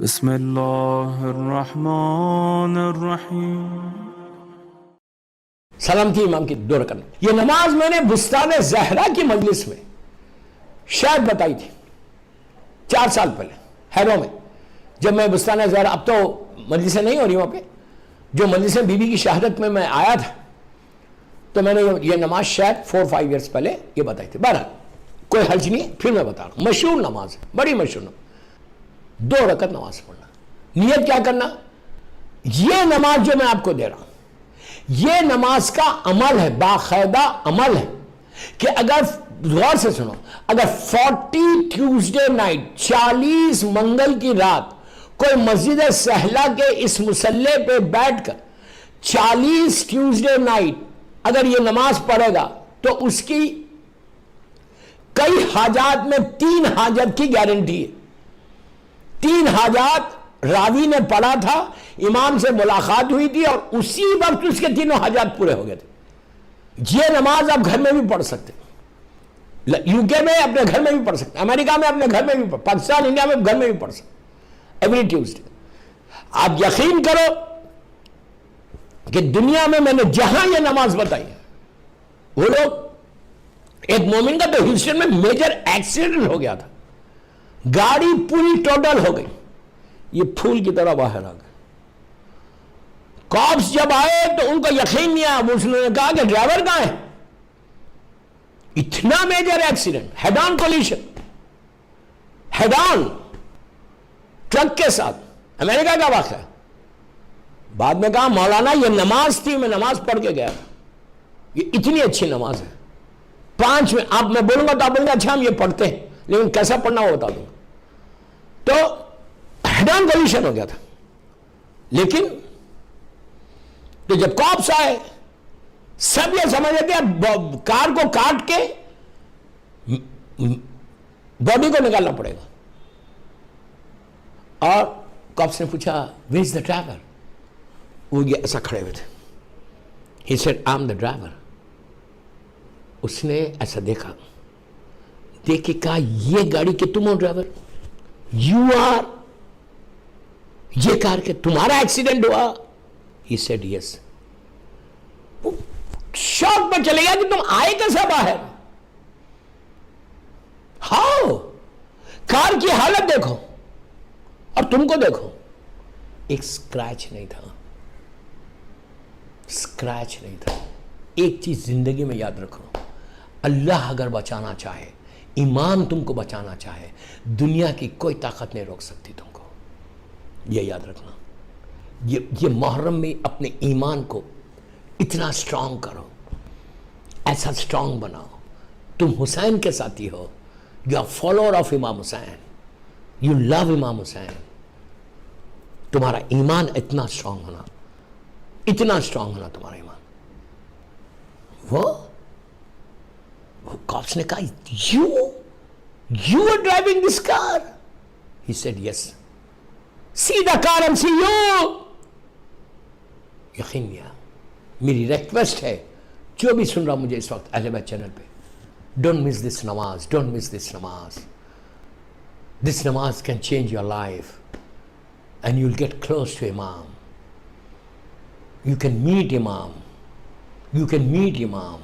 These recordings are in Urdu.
بسم اللہ الرحمن الرحیم۔ سلام کی امام کی دو رکعت۔ یہ نماز میں نے بستان زہرا کی مجلس میں شاید بتائی تھی 4 سال پہلے ہیرو میں، جب میں بستان زہرا، اب تو مجلسیں نہیں ہو رہی وہاں پہ، جو مجلسیں بی بی کی شہادت میں آیا تھا تو میں نے یہ نماز شاید 4-5 ایئرس پہلے یہ بتائی تھی۔ بہرحال کوئی حرج نہیں ہے، پھر میں بتا رہا ہوں، مشہور نماز ہے، بڑی مشہور نماز، 2 رکعت نماز پڑھنا۔ نیت کیا کرنا؟ یہ نماز جو میں آپ کو دے رہا ہوں یہ نماز کا عمل ہے، باقاعدہ عمل ہے کہ اگر غور سے سنو، اگر 40 ٹیوزڈے نائٹ 40 منگل کی رات کوئی مسجد سہلا کے اس مصلی پہ بیٹھ کر 40 ٹیوزڈے نائٹ اگر یہ نماز پڑھے گا تو اس کی کئی حاجات میں 3 حاجت کی گارنٹی ہے۔ 3 حاجات راوی نے پڑھا تھا، امام سے ملاقات ہوئی تھی اور اسی وقت اس کے 3 حاجات پورے ہو گئے تھے۔ یہ نماز آپ گھر میں بھی پڑھ سکتے ہیں، یو کے میں اپنے گھر میں بھی پڑھ سکتے ہیں، امریکہ میں اپنے گھر میں بھی پڑھ، پاکستان انڈیا میں گھر میں بھی پڑھ سکتے ہیں ایوری ٹیوزڈے۔ آپ یقین کرو کہ دنیا میں نے جہاں یہ نماز بتائی ہے وہ لوگ، ایک مومن کا تو ہیوسٹن میں میجر ایکسیڈنٹ ہو گیا تھا، گاڑی پوری ٹوٹل ہو گئی، یہ پھول کی طرح باہر آ گئے۔ کاپس جب آئے تو ان کو یقین نہیں آیا، اس نے کہا کہ ڈرائیور کہاں ہے؟ اتنا میجر ایکسیڈنٹ، ہیڈ آن کولیشن، ہیڈ آن ٹرک کے ساتھ، امریکہ کا واقعہ۔ بعد میں کہا مولانا یہ نماز تھی، میں نماز پڑھ کے گیا، یہ اتنی اچھی نماز ہے۔ 5 میں آپ میں بولوں گا تو آپ بولیں گے اچھا ہم یہ پڑھتے ہیں، لیکن کیسا پڑھنا وہ بتا دوں گا۔ تو ہیڈ آن کولیشن ہو گیا تھا، لیکن تو جب کاپس آئے سب یہ سمجھ لیتے ہیں کار کو کاٹ کے باڈی کو نکالنا پڑے گا، اور کاپس نے پوچھا ویئر از دا ڈرائیور؟ وہ یہ ایسا کھڑے ہوئے تھے، he said I'm the driver. اس نے ایسا دیکھا، دیکھ کے کہا یہ گاڑی کہ تم ہو ڈرائیور؟ یو آر، یہ کار کہ تمہارا ایکسیڈنٹ ہوا؟ He said yes. وہ شوق میں چلے گیا کہ تم آئے کیسا باہر؟ ہاؤ؟ کار کی حالت دیکھو اور تم کو دیکھو، ایک سکریچ نہیں تھا، سکریچ نہیں تھا۔ ایک چیز زندگی میں یاد رکھو، اللہ اگر بچانا چاہے، ایمان تم کو بچانا چاہے، دنیا کی کوئی طاقت نہیں روک سکتی تم کو، یہ یاد رکھنا۔ یہ محرم میں اپنے ایمان کو اتنا سٹرونگ کرو، ایسا سٹرونگ بناؤ۔ تم حسین کے ساتھی ہو، یو آر فالوور آف امام حسین، یو لو امام حسین، تمہارا ایمان اتنا سٹرونگ ہونا، اتنا سٹرونگ ہونا تمہارا ایمان۔ وہ کاپس نے کہا you are driving this car? He said yes. See the car and see you. یقین نہیں آیا۔ میری ریکویسٹ ہے جو بھی سن رہا مجھے اس وقت اہل بیت چینل پہ، ڈونٹ مس دس نماز، ڈونٹ مس دس نماز۔ دس نماز can change your life and you'll get close to Imam. You can meet Imam. You can meet Imam.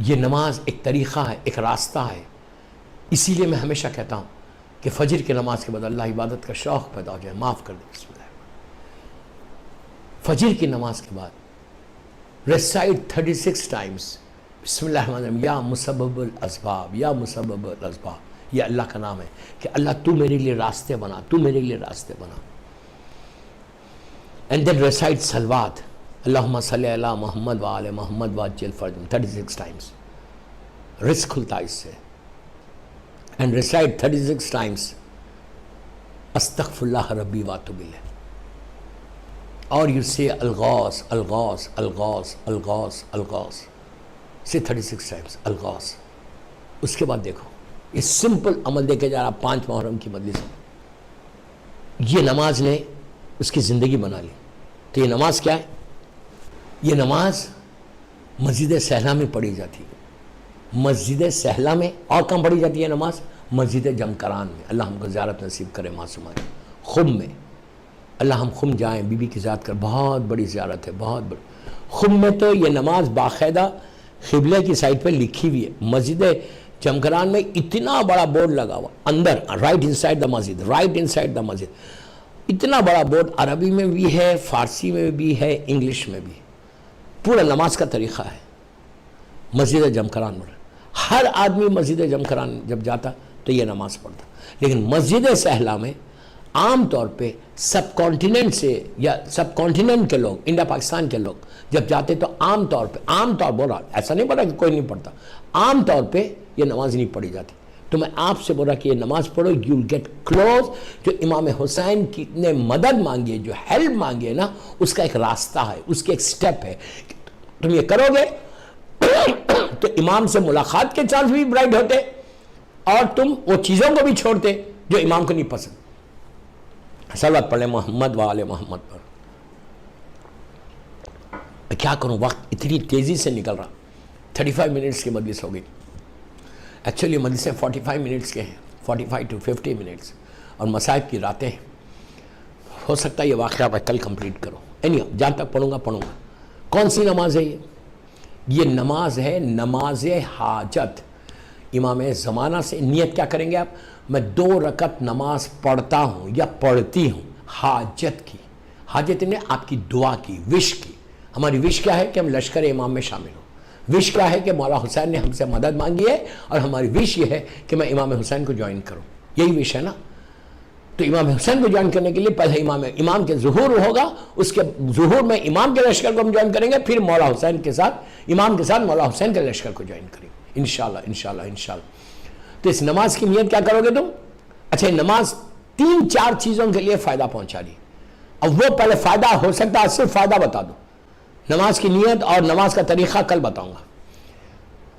یہ نماز ایک طریقہ ہے، ایک راستہ ہے۔ اسی لیے میں ہمیشہ کہتا ہوں کہ فجر کی نماز کے بعد اللہ عبادت کا شوق پیدا ہو جائے، معاف کر دے بسم اللہ۔ فجر کی نماز کے بعد ریسائٹ 36 ٹائمز بسم اللہ الرحمن الرحیم، یا مسبب الاسباب، یا مسبب الاسباب۔ یہ اللہ کا نام ہے کہ اللہ تو میرے لیے راستے بنا، تو میرے لیے راستے بنا۔ اینڈ دین ریسائٹ صلوات، اللہم صلی علی محمد وآل محمد وعجل فرجہم 36 ٹائمز، رزق کھلتا اس سے۔ اینڈ ریسائٹ 36 ٹائمز استغفر اللہ ربی واتوب الیہ، اور یو سے الغوث الغوث الغوث الغوث الغوث، سے 36 ٹائمز الغوث۔ اس کے بعد دیکھو یہ سمپل عمل دیکھے جا رہا، 5 محرم کی مجلس میں یہ نماز نے اس کی زندگی بنا لی۔ تو یہ نماز کیا ہے؟ یہ نماز مسجد سہلا میں پڑھی جاتی ہے، مسجد سہلا میں، اور کہاں پڑھی جاتی ہے نماز؟ مسجد جمکران میں، اللہ ہم کو زیارت نصیب کرے معصومہ، خم میں، اللہ ہم خم جائیں، بی بی کی زیارت کر، بہت بڑی زیارت ہے، بہت بڑی۔ خم میں تو یہ نماز باقاعدہ قبلے کی سائڈ پہ لکھی ہوئی ہے۔ مسجد جمکران میں اتنا بڑا بورڈ لگا ہوا اندر، رائٹ انسائڈ دا مسجد، رائٹ انسائڈ دا مسجد، اتنا بڑا بورڈ عربی میں بھی ہے، فارسی میں بھی ہے، انگلش میں بھی، پورا نماز کا طریقہ ہے مسجد جمکران میں۔ ہر آدمی مسجد جمکران جب جاتا تو یہ نماز پڑھتا، لیکن مسجد سہلا میں عام طور پہ سب کانٹیننٹ سے یا سب کانٹیننٹ کے لوگ، انڈیا پاکستان کے لوگ جب جاتے تو عام طور بول رہا، ایسا نہیں پڑھا کہ کوئی نہیں پڑھتا، عام طور پہ یہ نماز نہیں پڑھی جاتی۔ تو میں آپ سے بول رہا کہ یہ نماز پڑھو، یو ول گیٹ کلوز۔ جو امام حسین کی نے مدد مانگی ہے، جو ہیلپ مانگی ہے نا، اس کا ایک راستہ ہے، اس کے ایک سٹیپ ہے، تم یہ کرو گے تو امام سے ملاقات کے چانس بھی برائٹ ہوتے، اور تم وہ چیزوں کو بھی چھوڑتے جو امام کو نہیں پسند۔ صلوات پڑھیں محمد و آل محمد پر۔ کیا کروں، وقت اتنی تیزی سے نکل رہا، 35 منٹس کی مجلس ہو گئی۔ ایکچولی مجلسیں 45 منٹس کے ہیں، 45 to 50 منٹس، اور مصائب کی راتیں ہیں۔ ہو سکتا ہے یہ واقعہ میں کل کمپلیٹ کروں، جہاں تک پڑھوں گا۔ کون سی نماز ہے یہ نماز ہے نماز حاجت۔ امام زمانہ سے نیت کیا کریں گے آپ؟ میں 2 رکعت نماز پڑھتا ہوں یا پڑھتی ہوں حاجت کی، حاجت نے آپ کی دعا کی، وش کی۔ ہماری وش کیا ہے کہ ہم لشکر امام میں شامل ہوں، وش کیا ہے کہ مولا حسین نے ہم سے مدد مانگی ہے، اور ہماری وش یہ ہے کہ میں امام حسین کو جوائن کروں، یہی وش ہے نا۔ تو امام حسین کو جوائن کرنے کے لیے پہلے امام کے ظہور ہوگا، اس کے ظہور میں امام کے لشکر کو ہم جوائن کریں گے، پھر مولا حسین کے ساتھ، امام کے ساتھ مولا حسین کے لشکر کو جوائن کریں گے، انشاءاللہ انشاءاللہ انشاءاللہ۔ تو اس نماز کی نیت کیا کرو گے تم؟ اچھا، نماز 3-4 چیزوں کے لیے فائدہ پہنچا دی۔ اب وہ پہلے فائدہ ہو سکتا ہے، صرف فائدہ بتا دو، نماز کی نیت اور نماز کا طریقہ کل بتاؤں گا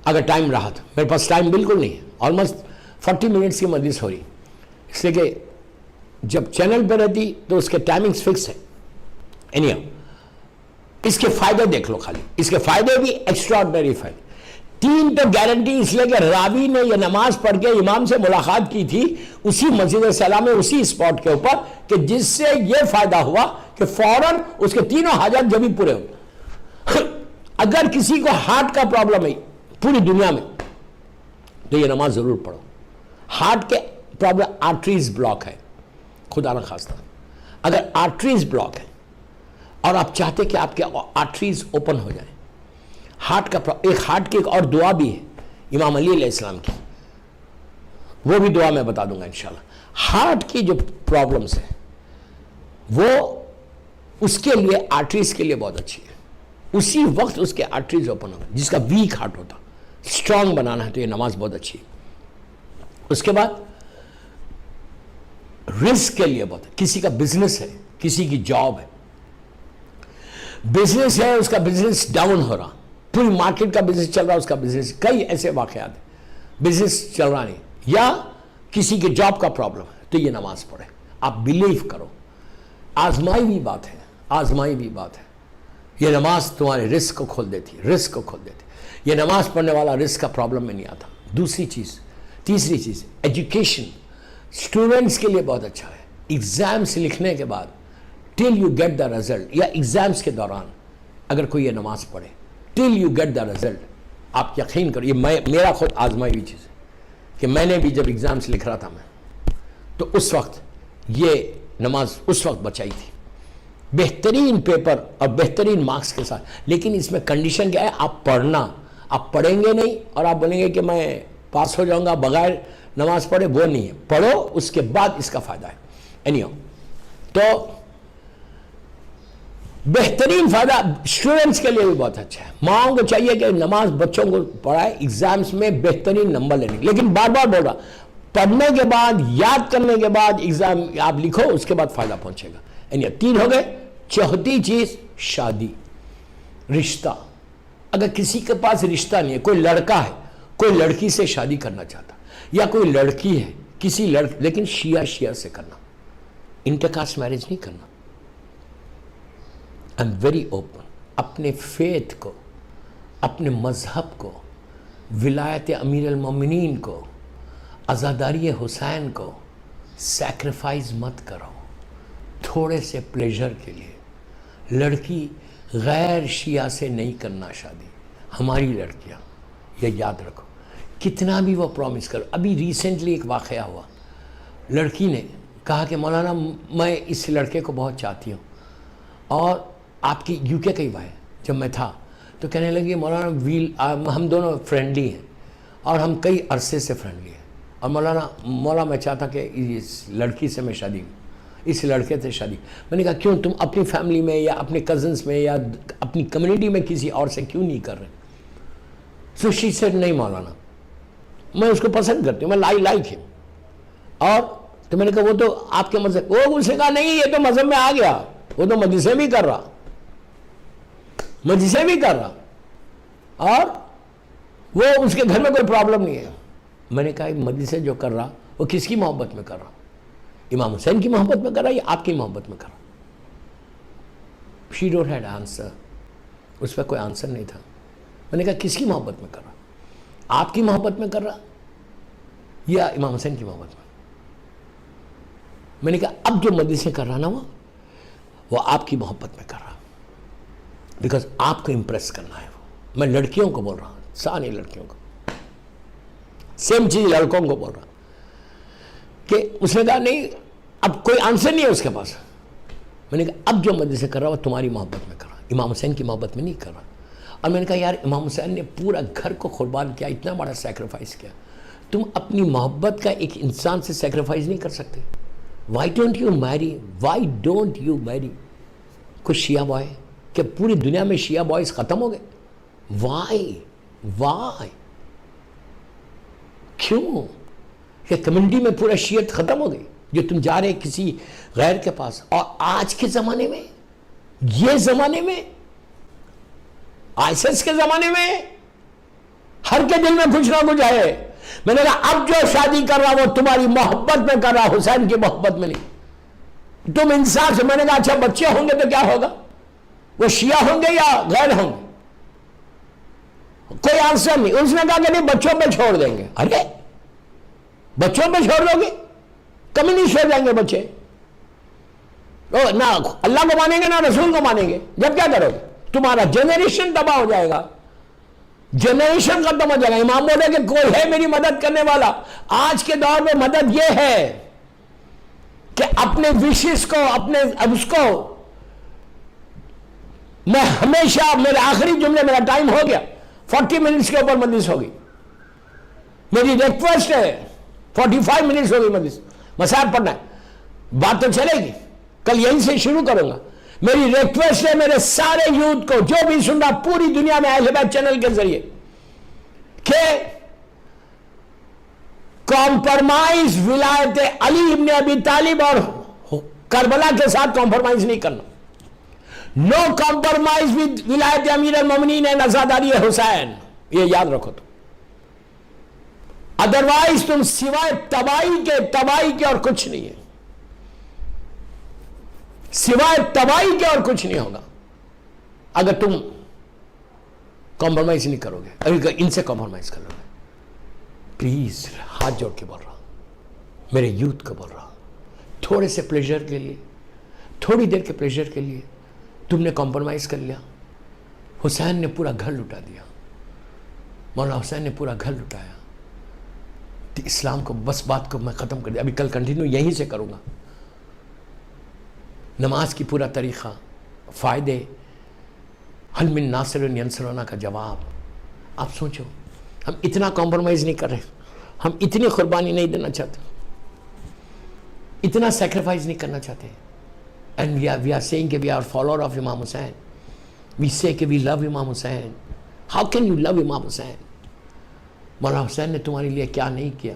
اگر ٹائم رہا تو۔ میرے پاس ٹائم بالکل نہیں ہے، آلموسٹ 40 منٹس کی مجلس ہو رہی، اس لیے کہ جب چینل پہ رہتی تو اس کے ٹائمنگز فکس ہیں۔ اس کے فائدے دیکھ لو، خالی اس کے فائدے بھی ایکسٹرا آرڈنری فائدے۔ 3 تو گارنٹی، اس لیے کہ راوی نے یہ نماز پڑھ کے امام سے ملاقات کی تھی اسی مسجد سلام میں، اسی اسپاٹ کے اوپر، کہ جس سے یہ فائدہ ہوا کہ فوراً اس کے تینوں حاجات جب ہی پورے ہوئے۔ اگر کسی کو ہارٹ کا پرابلم ہے پوری دنیا میں تو یہ نماز ضرور پڑھو۔ ہارٹ کے پرابلم، آرٹریز بلاک ہے، خدا نہ خواستہ، اگر آرٹریز بلاک ہے اور آپ چاہتے کہ آپ کے آرٹریز اوپن ہو جائیں، ہارٹ کا ایک ہارٹ کی ایک اور دعا بھی ہے امام علی علیہ السلام کی، وہ بھی دعا میں بتا دوں گا انشاءاللہ۔ ہارٹ کی جو پرابلمز ہیں وہ اس کے لیے، آرٹریز کے لیے بہت اچھی ہے، اسی وقت اس کے آرٹریز اوپن ہو گئے۔ جس کا ویک ہارٹ ہوتا، اسٹرانگ بنانا ہے تو یہ نماز بہت اچھی ہے۔ اس کے بعد رزق کے لیے بہت ہے، کسی کا بزنس ہے، کسی کی جاب ہے، بزنس ہے، اس کا بزنس ڈاؤن ہو رہا، پوری مارکیٹ کا بزنس چل رہا، اس کا بزنس، کئی ایسے واقعات ہیں، بزنس چل رہا نہیں، یا کسی کی جاب کا پرابلم ہے، تو یہ نماز پڑھے۔ آپ بلیو کرو، آزمائی ہوئی بات ہے، آزمائی ہوئی بات ہے۔ یہ نماز تمہارے رزق کو کھول دیتی ہے، رزق کو کھول دیتی ہے۔ یہ نماز پڑھنے والا رزق کا پرابلم میں نہیں آتا۔ دوسری چیز، تیسری چیز، ایجوکیشن اسٹوڈنٹس کے لیے بہت اچھا ہے۔ ایگزامس لکھنے کے بعد ٹل یو گیٹ دا رزلٹ، یا ایگزامس کے دوران اگر کوئی یہ نماز پڑھے ٹل یو گیٹ دا رزلٹ، آپ یقین کرو، یہ میرا خود آزمائی ہوئی چیز ہے کہ میں نے بھی جب ایگزامس لکھ رہا تھا میں، تو اس وقت یہ نماز اس وقت بچائی تھی، بہترین پیپر اور بہترین مارکس کے ساتھ۔ لیکن اس میں کنڈیشن کیا ہے؟ آپ پڑھنا، آپ پڑھیں گے نہیں اور آپ بولیں گے کہ میں پاس ہو جاؤں گا بغیر نماز پڑھے، وہ نہیں ہے، پڑھو، اس کے بعد اس کا فائدہ ہے۔ تو بہترین فائدہ اسٹوڈنٹس کے لیے بھی بہت اچھا ہے۔ ماؤں کو چاہیے کہ نماز بچوں کو پڑھائے، ایگزامس میں بہترین نمبر لینے، لیکن بار بار بول رہا، پڑھنے کے بعد، یاد کرنے کے بعد ایگزام آپ لکھو، اس کے بعد فائدہ پہنچے گا۔ 3 ہو گئے۔ چوتھی چیز، شادی، رشتہ۔ اگر کسی کے پاس رشتہ نہیں ہے، کوئی لڑکا ہے، کوئی لڑکی سے شادی کرنا چاہتا، یا کوئی لڑکی ہے کسی لیکن شیعہ سے کرنا، انٹرکاسٹ میرج نہیں کرنا۔ آئی ایم ویری اوپن، اپنے فیتھ کو، اپنے مذہب کو، ولایت امیر المومنین کو، عزاداری حسین کو سیکریفائز مت کرو تھوڑے سے پلیجر کے لیے. لڑکی غیر شیعہ سے نہیں کرنا شادی, ہماری لڑکیاں, یہ یاد رکھو. کتنا بھی وہ پرومس کرو. ابھی ریسنٹلی ایک واقعہ ہوا, لڑکی نے کہا کہ مولانا میں اس لڑکے کو بہت چاہتی ہوں, اور آپ کی یو کے کئی بھائی جب میں تھا تو کہنے لگی مولانا ہم دونوں فرینڈلی ہیں اور ہم کئی عرصے سے فرینڈلی ہیں, اور مولانا میں چاہتا کہ اس لڑکی سے میں شادی, اس لڑکے سے شادی. میں نے کہا کیوں, تم اپنی فیملی میں یا اپنے کزنس میں یا اپنی کمیونٹی میں کسی اور سے کیوں نہیں کر رہے؟ سو شی سیڈ نہیں مولانا, میں اس کو پسند کرتی ہوں, میں لائک ہوں. اور تو میں نے کہا وہ تو آپ کے مذہب, وہ اس نے کہا نہیں یہ تو مذہب میں آ گیا, وہ تو مجلسیں بھی کر رہا, اور وہ اس کے گھر میں کوئی پرابلم نہیں ہے. میں نے کہا مجلسیں جو کر رہا وہ کس کی محبت میں کر رہا؟ امام حسین کی محبت میں کر رہا یا آپ کی محبت میں کر رہا؟ شی ڈونٹ ہیڈ آنسر, اس پہ کوئی آنسر نہیں تھا. میں نے کہا کس کی محبت میں کر رہا, آپ کی محبت میں کر رہا یا امام حسین کی محبت میں؟ میں نے کہا اب جو مجلسیں کر رہا نا وہ آپ کی محبت میں کر رہا, بیکاز آپ کو امپریس کرنا ہے. وہ میں لڑکیوں کو بول رہا ہوں, ساری لڑکیوں کو, سیم چیز لڑکوں کو بول رہا ہوں کہ اس نے کہا نہیں اب کوئی آنسر نہیں ہے اس کے پاس. میں نے کہا اب جو مجلسیں کر رہا وہ تمہاری محبت میں کر رہا, امام حسین کی محبت میں نہیں کر رہا. اور میں نے کہا یار امام حسین نے پورا گھر کو قربان کیا, اتنا بڑا سیکریفائس کیا, تم اپنی محبت کا ایک انسان سے سیکریفائس نہیں کر سکتے؟ وائی ڈونٹ یو میری کوئی شیعہ بوائے؟ کہ پوری دنیا میں شیعہ بوائز ختم ہو گئے؟ وائی کیوں؟ کہ کمیونٹی میں پورا شیعت ختم ہو گئی جو تم جا رہے کسی غیر کے پاس. اور آج کے زمانے میں, یہ زمانے میں, آئیسس کے زمانے میں ہر کے دل میں کچھ نہ کچھ ہے. میں نے کہا اب جو شادی کر رہا وہ تمہاری محبت میں کر رہا, حسین کی محبت میں نہیں. تم انصاف سے. میں نے کہا اچھا بچے ہوں گے تو کیا ہوگا, وہ شیعہ ہوں گے یا غیر ہوں گے؟ کوئی آنسر نہیں. اس نے کہا کہ نہیں بچوں پہ چھوڑ دیں گے. ارے بچوں پہ چھوڑ دو گے, کمیونسٹ ہو جائیں گے بچے, نہ اللہ کو مانیں گے نہ رسول کو مانیں گے. جب کیا کرو گے؟ تمہارا جنریشن تباہ ہو جائے گا, جنریشن ختم ہو جائے گا. امام بولے کہ کوئی ہے میری مدد کرنے والا. آج کے دور میں مدد یہ ہے کہ اپنے وشز کو, اپنے اس کو, میں ہمیشہ, میرے آخری جملے, میرا ٹائم ہو گیا, 40 منٹس کے اوپر مجلس ہوگی. میری ریکویسٹ ہے 45 منٹس ہوگی مجلس, مسائل پڑھنا ہے, بات تو چلے گی, کل یہیں سے شروع کروں گا. میری ریکویسٹ ہے میرے سارے یوتھ کو جو بھی سن رہا پوری دنیا میں اہل بیت چینل کے ذریعے, کہ کمپرمائز ولایت علی ابن ابی طالب اور کربلا کے ساتھ کمپرمائز نہیں کرنا. نو کمپرمائز ود ولایت امیر المومنین اینڈ عزاداری حسین, یہ یاد رکھو. تو ادروائز تم سوائے تباہی کے اور کچھ نہیں ہے, سوائے تباہی کے اور کچھ نہیں ہوگا اگر تم کمپرمائز نہیں کرو گے. اگر ان سے کمپرمائز کر لو گے, پلیز ہاتھ جوڑ کے بول رہا ہوں, میرے یوتھ کو بول رہا ہوں, تھوڑے سے پلیجر کے لیے, تھوڑی دیر کے پلیجر کے لیے تم نے کمپرمائز کر لیا. حسین نے پورا گھر لٹا دیا, مولانا حسین نے پورا گھر لٹایا. اسلام کو بس بات کو میں ختم کر دیا. ابھی کل کنٹینیو یہیں سے کروں گا. نماز کی پورا طریقہ, فائدے, حل من ناصر ینصرنا کا جواب. آپ سوچو, ہم اتنا کمپرمائز نہیں کر رہے, ہم اتنی قربانی نہیں دینا چاہتے, اتنا سیکریفائز نہیں کرنا چاہتے. And we are saying کہ we are follower of Imam Hussain. We say کہ we love Imam Hussain. How can you love Imam Hussain? مولانا حسین نے تمہارے لیے کیا نہیں کیا؟